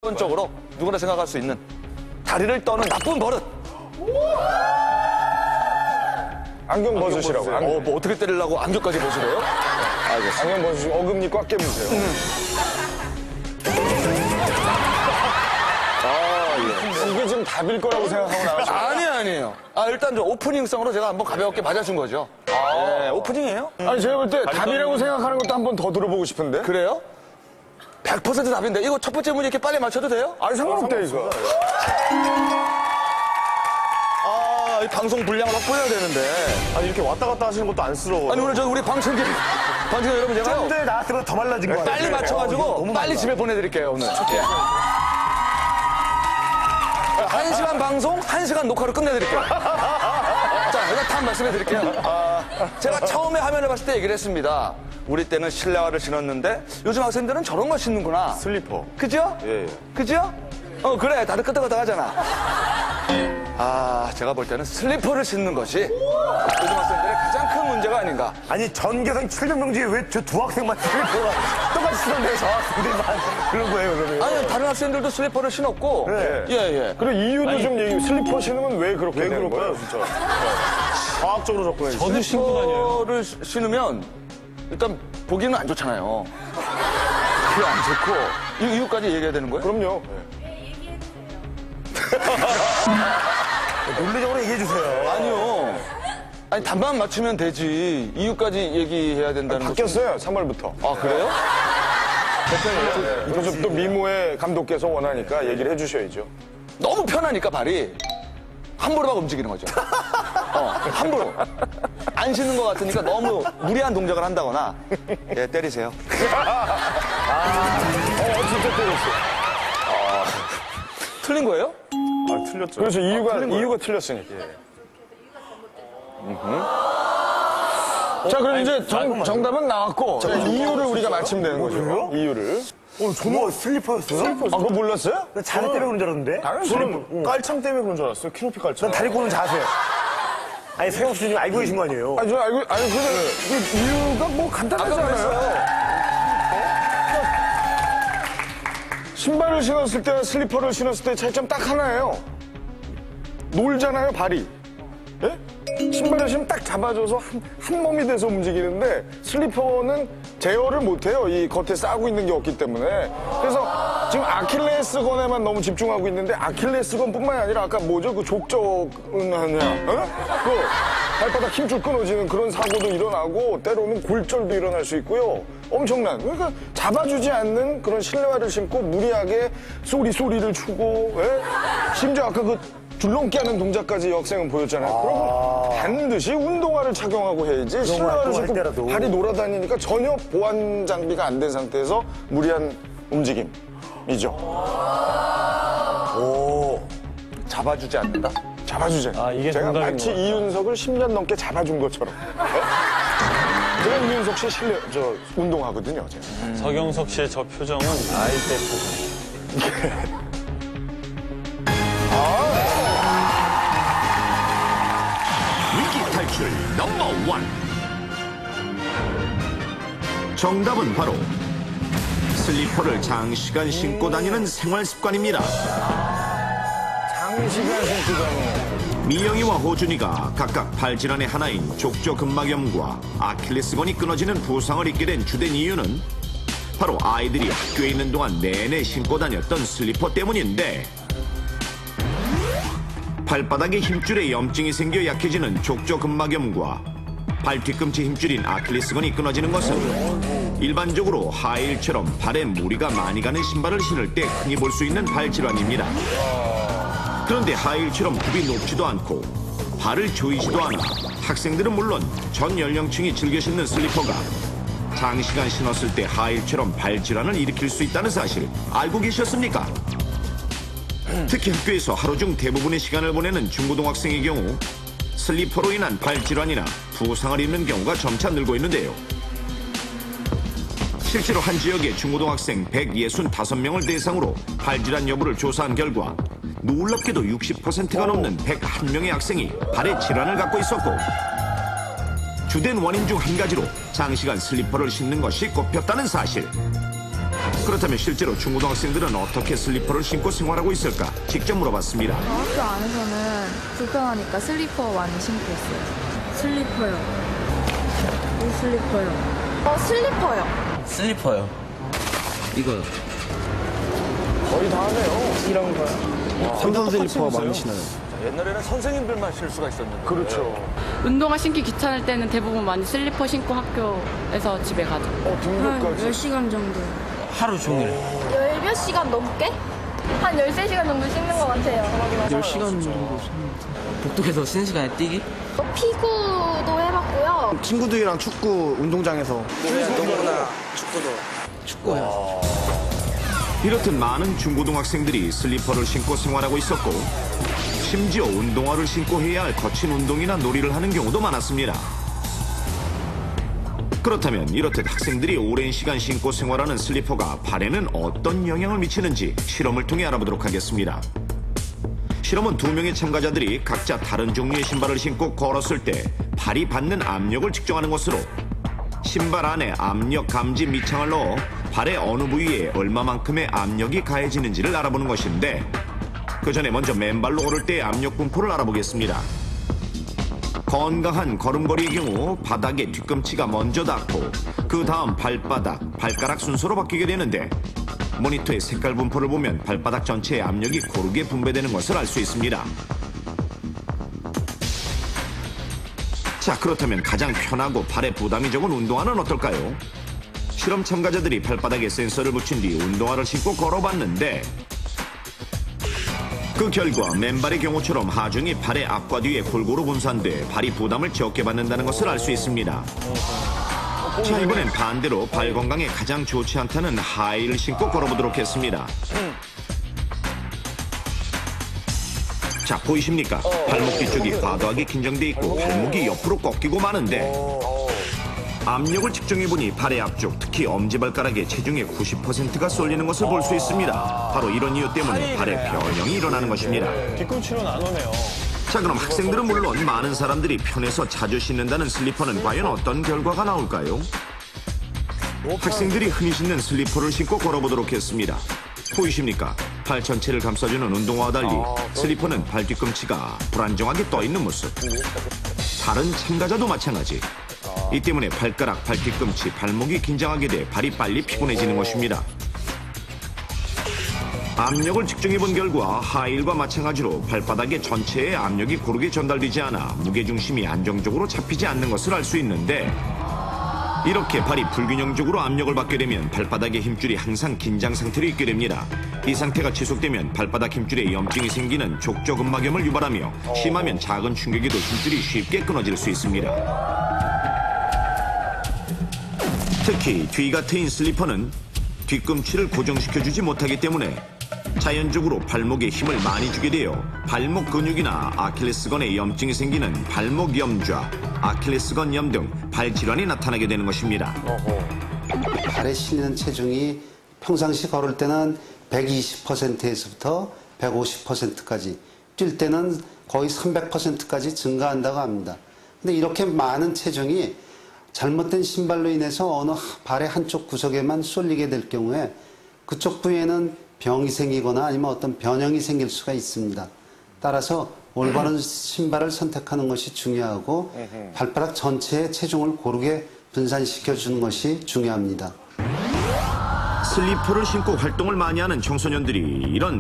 기본적으로 누구나 생각할 수 있는 다리를 떠는 나쁜 버릇. 안경 벗으시라고. 뭐 어떻게 때리려고 안경까지 벗으래요? 알겠습니다. 안경 벗으시고 어금니 꽉 깨무세요. 이게 지금 답일 거라고 생각하고 나가시죠? 아니에요. 일단 저 오프닝성으로 제가 한번 가볍게 맞아준 거죠. 네, 오프닝이에요? 아니, 제가 볼 때 답이라고 생각하는 것도 한번 더 들어보고 싶은데? 그래요? 100% 답인데 이거 첫 번째 문제 이렇게 빨리 맞춰도 돼요? 아니, 상관없다, 이거. 이 방송 분량을 확보해야 되는데. 아니 이렇게 왔다 갔다 하시는 것도 안쓰러워요. 아니 오늘 우리 방청객 여러분 제가요 근데 나한테보다 더 말라진 거 같아요. 빨리 맞춰가지고 빨리 집에 보내드릴게요 오늘. 1시간 방송, 1시간 녹화로 끝내드릴게요. 자, 일단 다 말씀해드릴게요. 제가 처음에 화면을 봤을 때 얘기를 했습니다. 우리 때는 실내화를 신었는데 요즘 학생들은 저런 걸 신는구나. 슬리퍼. 그죠? 예. 그죠? 그래. 다들 끄덕끄덕 하잖아. 제가 볼 때는 슬리퍼를 신는 것이 요즘 학생들의 가장 큰 문제가 아닌가. 아니 전교생 700명 중에 왜 저 두 학생만 슬리퍼가 똑같이 쓰는데 저 학생들만 그런 거예요 그러면? 아니 다른 학생들도 슬리퍼를 신었고. 네. 예. 그리고 이유도 좀 얘기해. 슬리퍼 신으면 왜 그렇게 되는 거예요? 진짜. 과학적으로 접근해 주세요. 저도 신고 다녀요. 슬리퍼를 신으면 일단 보기는 안 좋잖아요. 그게 안 좋고 이 이유까지 얘기해야 되는 거예요? 그럼요. 논리적으로 얘기해 주세요. 아니요. 아니 답만 맞추면 되지 이유까지 얘기해야 된다는 거. 바뀌었어요, 3월부터. 그래요? 그래서 또 미모의 감독께서 원하니까 얘기를 해주셔야죠. 너무 편하니까 발이 함부로 막 움직이는 거죠. 함부로. 안 신는 것 같으니까 너무 무리한 동작을 한다거나. 예, 때리세요. 진짜 때렸어. 틀린 거예요? 틀렸죠. 그렇죠. 이유가 틀렸으니까. 자, 그럼 이제 정답은 나왔고, 이유를 우리가 맞히면 되는 거죠. 이유를. 저는 슬리퍼였어요? 그거 몰랐어요? 나 자리 때문에 그런 줄 알았는데? 저는 깔창 때문에 그런 줄 알았어요. 키높이 깔창. 난 다리 꼬는 자세. 아니 서영 씨 지금 알고 계신 거 아니에요? 아니, 저 알고, 근데 그 이유가 뭐 간단하잖아요. 신발을 신었을 때와 슬리퍼를 신었을 때의 차이점 딱 하나예요. 놀잖아요, 발이. 예? 신발을 신으면 딱 잡아줘서 한 몸이 돼서 움직이는데 슬리퍼는 제어를 못해요. 이 겉에 싸고 있는 게 없기 때문에. 그래서 지금 아킬레스건에만 너무 집중하고 있는데 아킬레스건뿐만이 아니라 아까 뭐죠? 그 족저은 하냐? 그 발바닥 힘줄 끊어지는 그런 사고도 일어나고 때로는 골절도 일어날 수 있고요. 엄청난. 그러니까 잡아주지 않는 그런 실내화를 신고 무리하게 소리를 추고, 예? 심지어 아까 그 줄넘기 하는 동작까지 여학생은 보였잖아요. 그러면 반드시 운동화를 착용하고 해야지 실내화를 신고 때라도. 발이 놀아다니니까 전혀 보안 장비가 안 된 상태에서 무리한 움직임이죠. 잡아주지 않는다? 잡아주지 않아요. 이게 제가 정답인 마치 것 같아요. 이윤석을 10년 넘게 잡아준 것처럼. 제가 이윤석 씨 운동하거든요. 제가. 서경석 씨의 저 표정은 아이 때 표정. 위기 탈출 넘버 원. 정답은 바로 슬리퍼를 장시간 신고 다니는 생활 습관입니다. 장시간 신고 다니는. 미영이와 호준이가 각각 발질환의 하나인 족저근막염과 아킬레스건이 끊어지는 부상을 입게 된 주된 이유는 바로 아이들이 학교에 있는 동안 내내 신고 다녔던 슬리퍼 때문인데, 발바닥에 힘줄에 염증이 생겨 약해지는 족저근막염과 발 뒤꿈치 힘줄인 아킬레스건이 끊어지는 것은 일반적으로 하이힐처럼 발에 무리가 많이 가는 신발을 신을 때 흔히 볼 수 있는 발질환입니다. 그런데 하이힐처럼 굽이 높지도 않고 발을 조이지도 않아 학생들은 물론 전 연령층이 즐겨 신는 슬리퍼가 장시간 신었을 때 하이힐처럼 발질환을 일으킬 수 있다는 사실 알고 계셨습니까? 특히 학교에서 하루 중 대부분의 시간을 보내는 중고등학생의 경우 슬리퍼로 인한 발질환이나 부상을 입는 경우가 점차 늘고 있는데요. 실제로 한 지역의 중고등학생 165명을 대상으로 발질환 여부를 조사한 결과 놀랍게도 60%가 넘는 101명의 학생이 발에 질환을 갖고 있었고, 주된 원인 중 한 가지로 장시간 슬리퍼를 신는 것이 꼽혔다는 사실. 그렇다면 실제로 중고등학생들은 어떻게 슬리퍼를 신고 생활하고 있을까? 직접 물어봤습니다. 학교 안에서는 불편하니까 슬리퍼 많이 신고 있어요. 슬리퍼요. 이 슬리퍼요. 슬리퍼요. 슬리퍼요. 이거요. 거의 다 하네요. 이런 거요. 삼선 슬리퍼 많이 신어요. 옛날에는 선생님들만 실 수가 있었는데. 그렇죠. 운동화 신기 귀찮을 때는 대부분 많이 슬리퍼 신고 학교에서 집에 가죠. 등교까지. 10시간 정도. 하루 종일. 10몇 시간 넘게? 한 13시간 정도 신는 것 같아요. 10시간 정도. 복도에서 쉬는 시간에 뛰기? 피구도 해봤고요. 친구들이랑 축구 운동장에서. 축구요. 이렇듯 많은 중고등학생들이 슬리퍼를 신고 생활하고 있었고 심지어 운동화를 신고 해야 할 거친 운동이나 놀이를 하는 경우도 많았습니다. 그렇다면 이렇듯 학생들이 오랜 시간 신고 생활하는 슬리퍼가 발에는 어떤 영향을 미치는지 실험을 통해 알아보도록 하겠습니다. 실험은 2명의 참가자들이 각자 다른 종류의 신발을 신고 걸었을 때 발이 받는 압력을 측정하는 것으로 신발 안에 압력 감지 밑창을 넣어 발의 어느 부위에 얼마만큼의 압력이 가해지는지를 알아보는 것인데 그 전에 먼저 맨발로 걸을 때의 압력 분포를 알아보겠습니다. 건강한 걸음걸이의 경우 바닥에 뒤꿈치가 먼저 닿고 그 다음 발바닥, 발가락 순서로 바뀌게 되는데 모니터의 색깔 분포를 보면 발바닥 전체의 압력이 고르게 분배되는 것을 알 수 있습니다. 자, 그렇다면 가장 편하고 발에 부담이 적은 운동화는 어떨까요? 실험 참가자들이 발바닥에 센서를 붙인 뒤 운동화를 신고 걸어봤는데 그 결과 맨발의 경우처럼 하중이 발의 앞과 뒤에 골고루 분산돼 발이 부담을 적게 받는다는 것을 알 수 있습니다. 자, 이번엔 반대로 발 건강에 가장 좋지 않다는 하이힐을 신고 걸어보도록 했습니다. 자, 보이십니까? 발목 뒤쪽이 과도하게 긴장돼 있고 발목이 옆으로 꺾이고 마는데 압력을 측정해보니 발의 앞쪽, 특히 엄지발가락의 체중의 90%가 쏠리는 것을 볼 수 있습니다. 바로 이런 이유 때문에 발에 변형이 일어나는 것입니다. 뒤꿈치로 나누네요. 자, 그럼 학생들은 물론 많은 사람들이 편해서 자주 신는다는 슬리퍼는 과연 어떤 결과가 나올까요? 학생들이 흔히 신는 슬리퍼를 신고 걸어보도록 했습니다. 보이십니까? 발 전체를 감싸주는 운동화와 달리 슬리퍼는 발 뒤꿈치가 불안정하게 떠있는 모습. 다른 참가자도 마찬가지. 이 때문에 발가락, 발 뒤꿈치, 발목이 긴장하게 돼 발이 빨리 피곤해지는 것입니다. 압력을 측정해본 결과 하이힐과 마찬가지로 발바닥의 전체의 압력이 고르게 전달되지 않아 무게중심이 안정적으로 잡히지 않는 것을 알 수 있는데 이렇게 발이 불균형적으로 압력을 받게 되면 발바닥의 힘줄이 항상 긴장 상태로 있게 됩니다. 이 상태가 지속되면 발바닥 힘줄에 염증이 생기는 족저근막염을 유발하며 심하면 작은 충격에도 힘줄이 쉽게 끊어질 수 있습니다. 특히 뒤가 트인 슬리퍼는 뒤꿈치를 고정시켜주지 못하기 때문에 자연적으로 발목에 힘을 많이 주게 되어 발목 근육이나 아킬레스건에 염증이 생기는 발목염좌, 아킬레스건염 등 발질환이 나타나게 되는 것입니다. 발에 실리는 체중이 평상시 걸을 때는 120%에서부터 150%까지, 뛸 때는 거의 300%까지 증가한다고 합니다. 근데 이렇게 많은 체중이 잘못된 신발로 인해서 어느 발의 한쪽 구석에만 쏠리게 될 경우에 그쪽 부위에는 병이 생기거나 아니면 어떤 변형이 생길 수가 있습니다. 따라서 올바른 신발을 선택하는 것이 중요하고 발바닥 전체의 체중을 고르게 분산시켜 주는 것이 중요합니다. 슬리퍼를 신고 활동을 많이 하는 청소년들이 이런